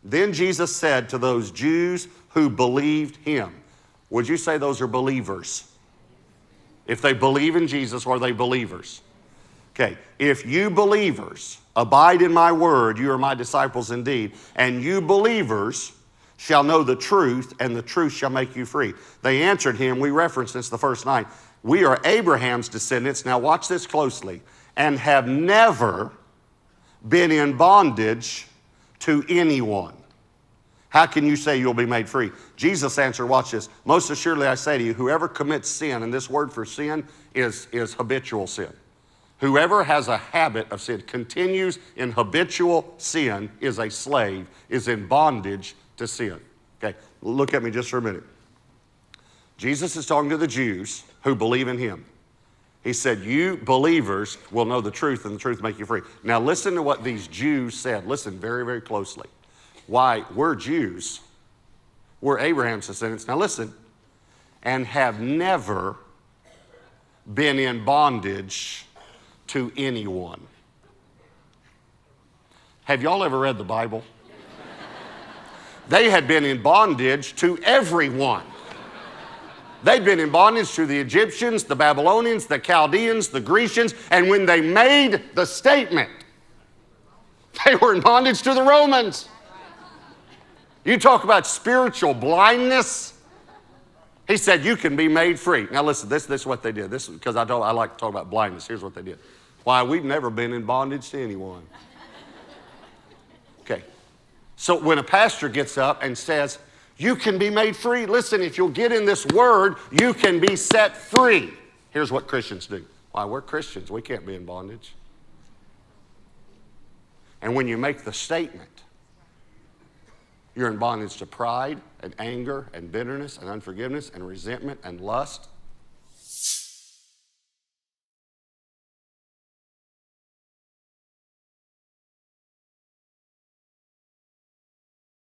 Then Jesus said to those Jews who believed him. Would you say those are believers? If they believe in Jesus, are they believers? Okay, if you believers abide in my word, you are my disciples indeed, and you believers shall know the truth, and the truth shall make you free. They answered him, we referenced this the first night, we are Abraham's descendants, now watch this closely, and have never been in bondage to anyone. How can you say you'll be made free? Jesus answered, watch this, most assuredly I say to you, whoever commits sin, and this word for sin is habitual sin. Whoever has a habit of sin, continues in habitual sin, is a slave, is in bondage to sin. Okay, look at me just for a minute. Jesus is talking to the Jews who believe in him. He said, you believers will know the truth, and the truth will make you free. Now listen to what these Jews said. Listen very, very closely. Why? We're Jews. We're Abraham's descendants. Now listen. And have never been in bondage to anyone. Have y'all ever read the Bible? They had been in bondage to everyone. They'd been in bondage to the Egyptians, the Babylonians, the Chaldeans, the Grecians, and when they made the statement, they were in bondage to the Romans. You talk about spiritual blindness. He said, you can be made free. Now listen, this is what they did. This is because I like to talk about blindness. Here's what they did. Why, we've never been in bondage to anyone. Okay. So when a pastor gets up and says, you can be made free. Listen, if you'll get in this word, you can be set free. Here's what Christians do. Why, we're Christians. We can't be in bondage. And when you make the statement, you're in bondage to pride and anger and bitterness and unforgiveness and resentment and lust